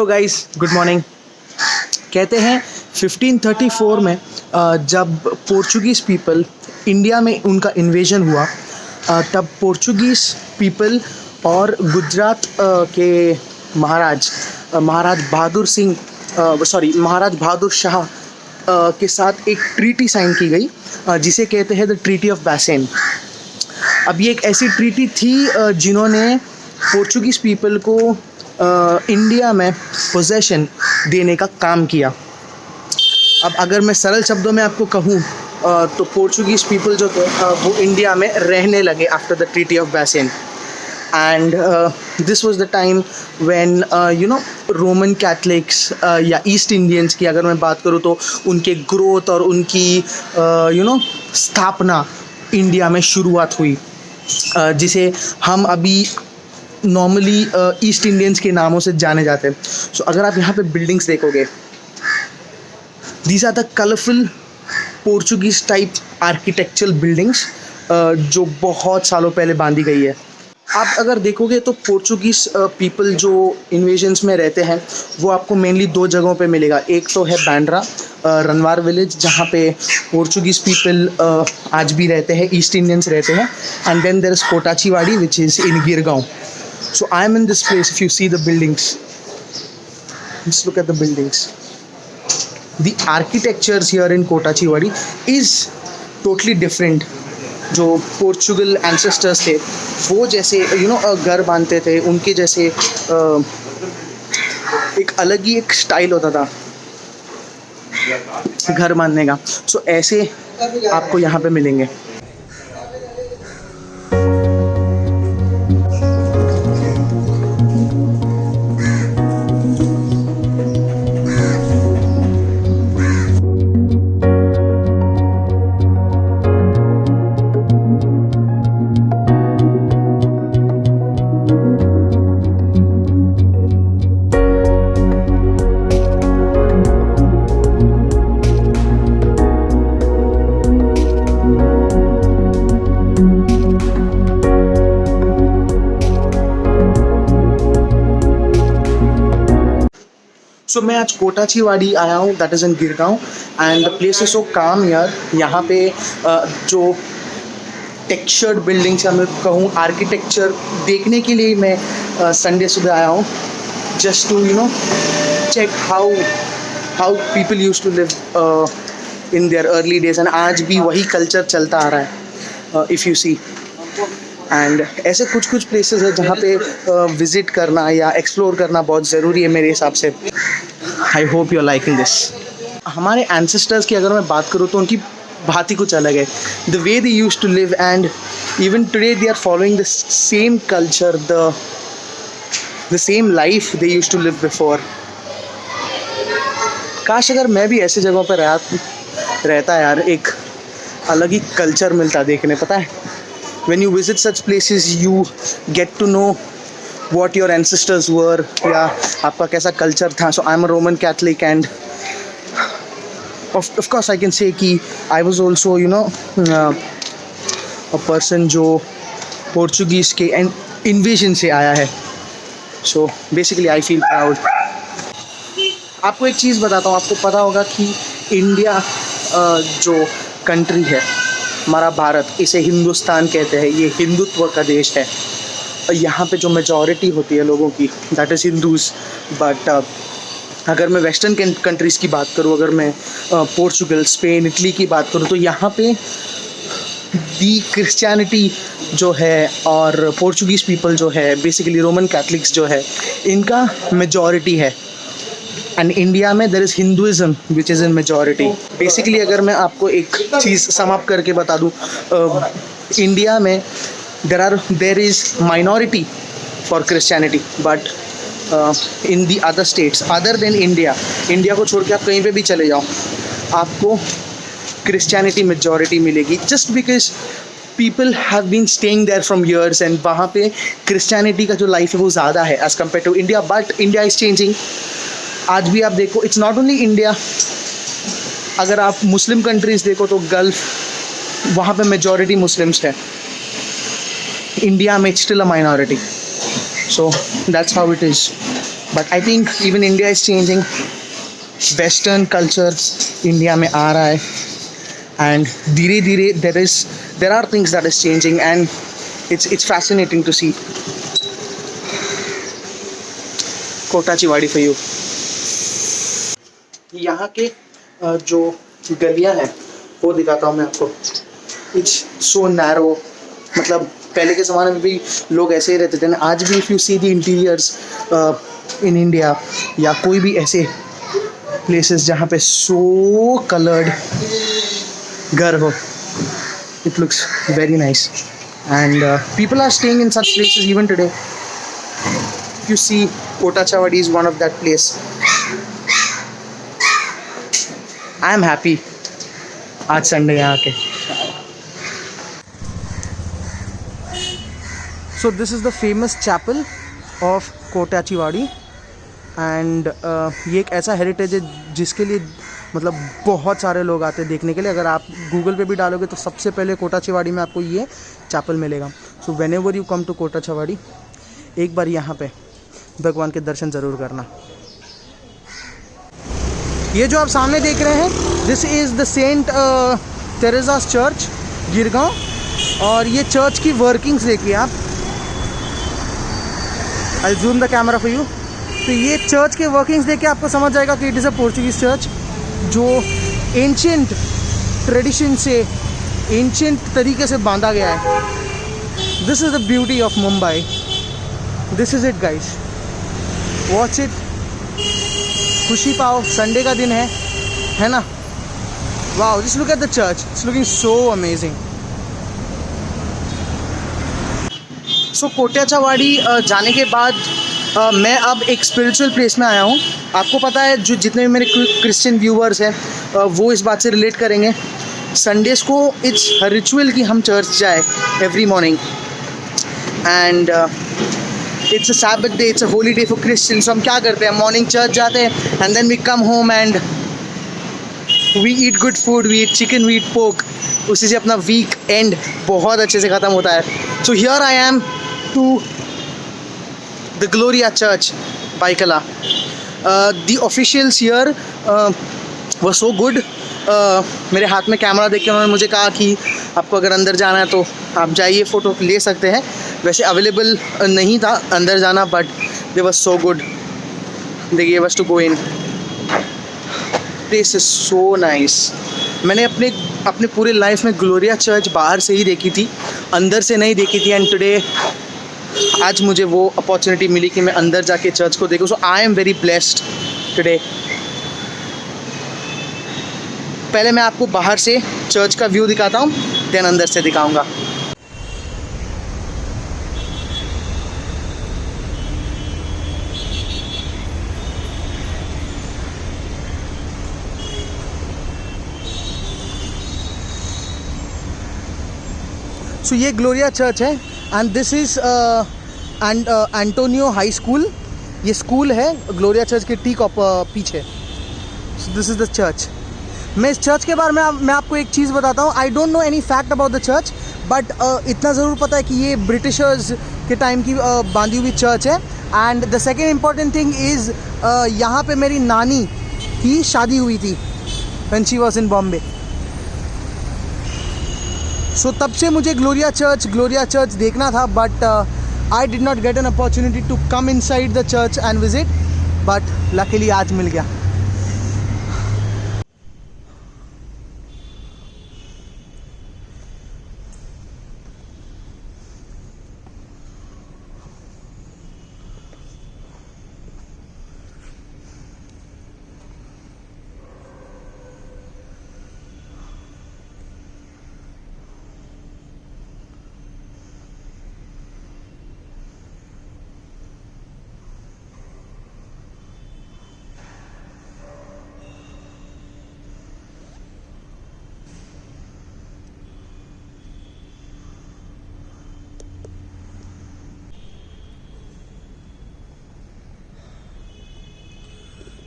Guys, good morning. कहते हैं 1534 में जब पोर्चुगीज़ पीपल इंडिया में उनका इन्वेजन हुआ, तब पोर्चुगीज़ पीपल और गुजरात के महाराज बहादुर सिंह महाराज बहादुर शाह के साथ एक ट्रीटी साइन की गई, जिसे कहते हैं द ट्रीटी ऑफ बैसेन। अब ये एक ऐसी ट्रीटी थी जिन्होंने पोर्चुगीज़ पीपल को इंडिया में पोजेशन देने का काम किया। अब अगर मैं सरल शब्दों में आपको कहूँ तो पोर्चुगीज़ पीपल जो थे वो इंडिया में रहने लगे after the treaty of Bassein. And this was the time when Roman Catholics या ईस्ट इंडियंस की अगर मैं बात करूँ तो उनके ग्रोथ और उनकी स्थापना इंडिया में शुरुआत हुई, जिसे हम अभी नॉर्मली ईस्ट इंडियंस के नामों से जाने जाते हैं। सो अगर आप यहाँ पे बिल्डिंग्स देखोगे, these are the colourful Portuguese type architectural buildings जो बहुत सालों पहले बांधी गई है। आप अगर देखोगे तो पोर्चुगीज़ पीपल जो इन्वेजन्स में रहते हैं वो आपको मेनली दो जगहों पे मिलेगा। एक तो है बैंड्रा रनवार विलेज, जहाँ पे पोर्चुगीज़ पीपल आज भी रहते हैं, ईस्ट इंडियंस रहते हैं। And then there is Khotachiwadi which is in Girgaon. So I am in this place. If you see the buildings, just look at the buildings. The architectures here in Kotachiwadi is totally different. जो Portugal ancestors थे वो जैसे घर बांधते थे, उनके जैसे एक अलग ही एक स्टाइल होता था घर बांधने का। सो ऐसे आपको यहाँ पे मिलेंगे। सो मैं आज कोटाचीवाड़ी आया हूँ, that is in Girgaon, and the place is so काम यार। यहाँ पे जो टेक्सचर्ड बिल्डिंग्स या मैं कहूँ आर्किटेक्चर देखने के लिए मैं संडे सुबह आया हूँ, just to check how people use to live in there early days. And आज भी वही कल्चर चलता आ रहा है, इफ़ यू सी। एंड ऐसे कुछ प्लेसेस है जहाँ पे विज़िट करना या एक्सप्लोर करना बहुत ज़रूरी है मेरे हिसाब से। I hope you are liking this. हमारे एंसेस्टर्स की अगर मैं बात करूँ तो उनकी बात ही कुछ अलग है। The way they use to live, and even today they are following the same culture, the same life they use to live before. काश अगर मैं भी ऐसी जगहों पर रहता यार, एक अलग ही कल्चर मिलता देखने। पता है, when you visit such places you get to know what your ancestors were, या आपका कैसा कल्चर था। So I'm a Roman Catholic, and of course I can say कि I was also a person जो पोर्चुगीज़ के invasion से आया है। So basically I feel proud। आपको एक चीज़ बताता हूँ, आपको पता होगा कि इंडिया जो कंट्री है, हमारा भारत, इसे हिंदुस्तान कहते हैं। ये हिंदुत्व का देश है। यहाँ पे जो मेजॉरिटी होती है लोगों की, दैट इज़ हिंदूज़। बट अगर मैं वेस्टर्न कंट्रीज़ की बात करूँ, अगर मैं पोर्चुगल, स्पेन, इटली की बात करूँ, तो यहाँ पे दी क्रिश्चियनिटी जो है और पोर्चुगीज़ पीपल जो है, बेसिकली रोमन कैथलिक्स जो है, इनका मेजॉरिटी है। एंड इंडिया में there is Hinduism which is in majority. Basically अगर मैं आपको एक चीज़ समाप्त करके बता दूँ, इंडिया में there is minority for Christianity, but in the other states other than India को छोड़ के आप कहीं पे भी चले जाओ, आपको क्रिश्चियनिटी मेजॉरिटी मिलेगी, just because people have been staying there from years. And वहाँ पे क्रिश्चियनिटी का जो लाइफ है वो ज़्यादा है as compare to India. But India is changing. आज भी आप देखो, इट्स नॉट ओनली इंडिया, अगर आप मुस्लिम कंट्रीज़ देखो तो गल्फ़, वहाँ पे मेजॉरिटी मुस्लिम्स है। इंडिया में still a minority. So that's how it is. But I think even India is changing. Western culture India में आ रहा है एंड धीरे धीरे there are things that is changing and it's fascinating to see. Kotachiwadi for you. यहाँ के जो गलियाँ हैं वो दिखाता हूँ मैं आपको. It's so narrow. मतलब पहले के ज़माने में भी लोग ऐसे ही रहते थे ना. आज भी if you see the interiors in India या कोई भी ऐसे places जहाँ पे so colored घर हो, it looks very nice. And people are staying in such places even today. If you see, Kotachawadi is one of that place. I am happy आज Sunday यहाँ आके. So this is the famous chapel of Kotachawadi and ये एक ऐसा heritage है जिसके लिए मतलब बहुत सारे लोग आते हैं देखने के लिए. अगर आप गूगल पे भी डालोगे तो सबसे पहले कोटाचीवाड़ी में आपको ये चैपल मिलेगा. So whenever you come to Khotachiwadi एक बार यहाँ पे भगवान के दर्शन ज़रूर करना. ये जो आप सामने देख रहे हैं this is the saint Teresa's church Girgaon. और ये चर्च की वर्किंग्स देखिए आप. I zoom the camera for you. तो ये चर्च के वर्किंग्स देख के आपको समझ जाएगा कि it is a Portuguese church जो एंशियंट ट्रेडिशन से एंशियंट तरीके से बांधा गया है. This is the beauty of Mumbai. This is it guys. Watch it. खुशी पाओ. संडे का दिन है ना. Wow, just look at the church. It's looking so amazing. So Khotachiwadi जाने के बाद मैं अब एक स्पिरिचुअल प्लेस में आया हूँ. आपको पता है जो जितने भी मेरे क्रिश्चियन व्यूवर्स हैं वो इस बात से रिलेट करेंगे. संडेज़ को इट्स रिचुअल कि हम चर्च जाए every morning and it's a Sabbath day. It's a holy day for Christian. So हम क्या करते हैं, मॉर्निंग चर्च जाते हैं and then we come home and we eat good food. We eat chicken, we eat pork. उसी से अपना week and बहुत अच्छे से ख़त्म होता है. So here I am to the Gloria Church, Baikala. The officials here were so good. मेरे हाथ में कैमरा देख के उन्होंने मुझे कहा कि आपको अगर अंदर जाना है तो आप जाइए, फ़ोटो ले सकते हैं. वैसे अवेलेबल नहीं था अंदर जाना but they was so good. They gave us to go in. Place is so nice. मैंने अपने पूरे लाइफ में ग्लोरिया चर्च बाहर से ही देखी थी, अंदर से नहीं देखी थी. एंड टुडे आज मुझे वो अपॉर्चुनिटी मिली कि मैं अंदर जाके चर्च को देखूं. So I am very blessed today. पहले मैं आपको बाहर से चर्च का व्यू दिखाता हूँ, देन अंदर से दिखाऊंगा. सो ये ग्लोरिया चर्च है and this is Antonio high school. ये स्कूल है ग्लोरिया चर्च के ठीक पीछे. So this is the church. मैं इस चर्च के बारे में मैं आपको एक चीज़ बताता हूँ. I don't know any fact about the church but इतना ज़रूर पता है कि ये ब्रिटिशर्स के टाइम की बांधी हुई चर्च है. And the second important thing is यहाँ पे मेरी नानी की शादी हुई थी when she was in Bombay. So तब से मुझे ग्लोरिया चर्च देखना था but I did not get an opportunity to come inside the church and visit. But luckily आज मिल गया.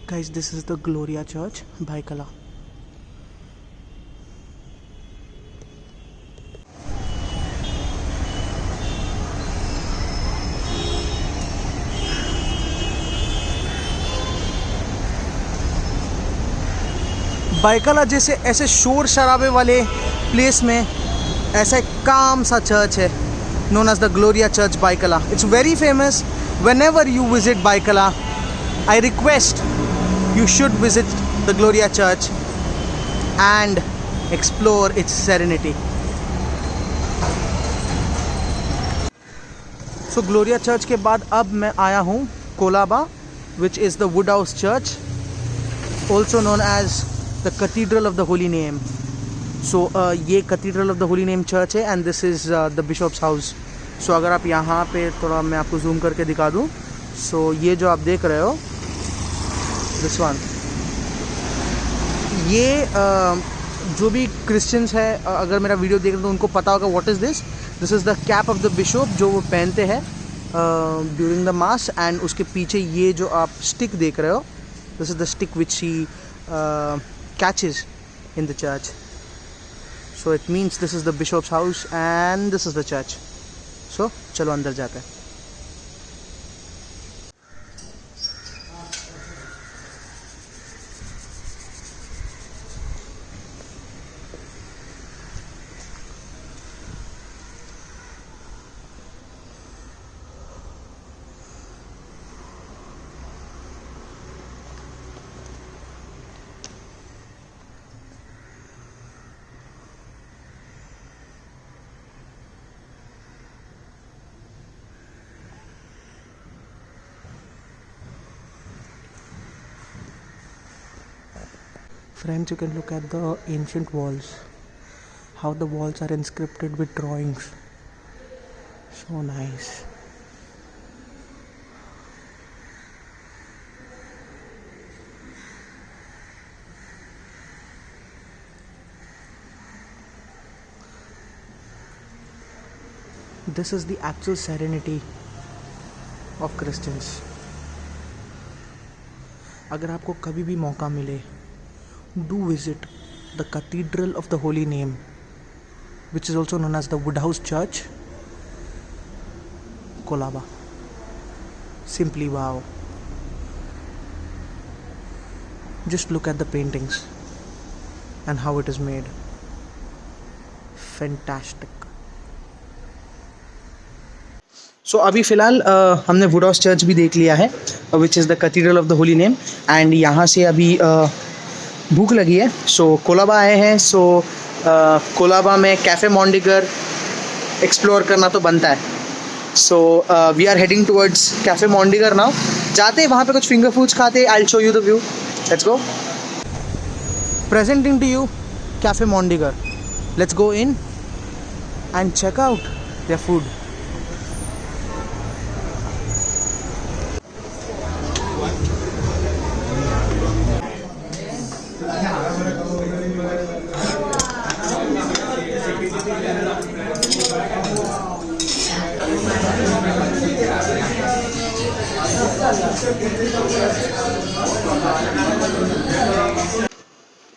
Guys, this is the Gloria Church, Baikala. Byculla जैसे ऐसे शोर शराबे वाले प्लेस में ऐसा एक काम सा चर्च है known as the Gloria Church Baikala. It's very famous. Whenever you visit Baikala, I request you should visit the Gloria Church and explore its serenity. So Gloria Church के बाद अब मैं आया हूँ Colaba, which is the Woodhouse Church, also known as the Cathedral of the Holy Name. So ये Cathedral of the Holy Name Church है and this is the Bishop's House. So अगर आप यहाँ पे थोड़ा मैं आपको जूम करके दिखा दूँ, so ये जो आप देख रहे हो, this one, ये जो भी क्रिश्चियंस है अगर मेरा वीडियो देख रहे तो उनको पता होगा what is this. This is the cap of the bishop जो वो पहनते हैं ड्यूरिंग द मास. एंड उसके पीछे ये जो आप स्टिक देख रहे हो, this is the stick which he catches in the church. So it means this is the bishop's house and this is the church. So चलो अंदर जाते हैं. Friends, you can look at the ancient walls, how the walls are inscripted with drawings. So nice. This is the actual serenity of Christians. अगर आपको कभी भी मौका मिले, do visit the Cathedral of the Holy Name, which is also known as the Woodhouse Church, Colaba. Simply wow. Just look at the paintings and how it is made. Fantastic. सो अभी फ़िलहाल हमने Woodhouse church भी देख लिया है, which is the cathedral of the holy name. And यहाँ से अभी भूख लगी है, सो कोलाबा आए हैं. सो कोलाबा में कैफ़े मॉन्डिगर एक्सप्लोर करना तो बनता है. So we are heading towards cafe Mondegar now. जाते वहाँ पे कुछ फिंगर फूड्स खाते. I will show you the view. Let's go. Presenting to you cafe Mondegar. Let's go in and check out their food.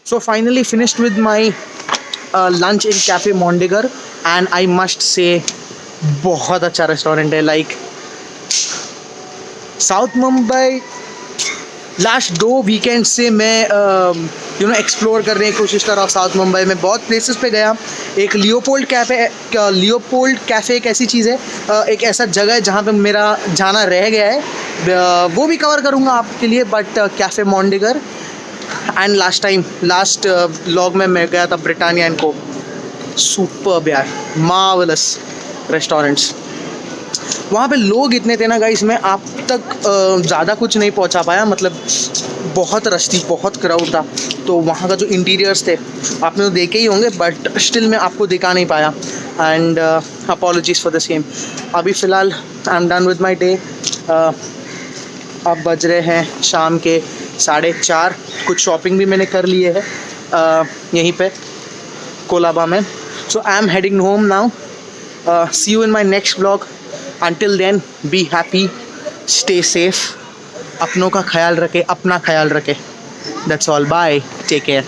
So finally finished with my lunch in Cafe Mondegar, and I must say बहुत अच्छा restaurant है. Like south Mumbai last 2 weekend से मैं explore करने की कोशिश कर रहा हूँ. साउथ मुंबई में बहुत प्लेसेस पे गया. एक लियोपोल्ड कैफ़े एक ऐसी चीज़ है, एक ऐसा जगह है जहाँ पे मेरा जाना रह गया है. वो भी कवर करूँगा आपके लिए. But cafe Mondegar and last vlog में मैं गया था ब्रिटानिया एंड को. सुपर्ब यार, मार्वलस रेस्टोरेंट्स. वहाँ पे लोग इतने थे ना गाइस, मैं आप तक ज़्यादा कुछ नहीं पहुँचा पाया. मतलब बहुत रश थी, बहुत क्राउड था. तो वहाँ का जो इंटीरियर्स थे आपने तो देखे ही होंगे, बट स्टिल मैं आपको दिखा नहीं पाया. And apologies for the same. अभी फ़िलहाल I am done with my day. अब बज रहे हैं शाम के 4:30. कुछ शॉपिंग भी मैंने कर लिए है यहीं पे कोलाबा में. So I am heading home now. See you in my next vlog. Until then, be happy, stay safe. अपनों का ख्याल रखें, अपना ख्याल रखें. That's all. Bye. Take care.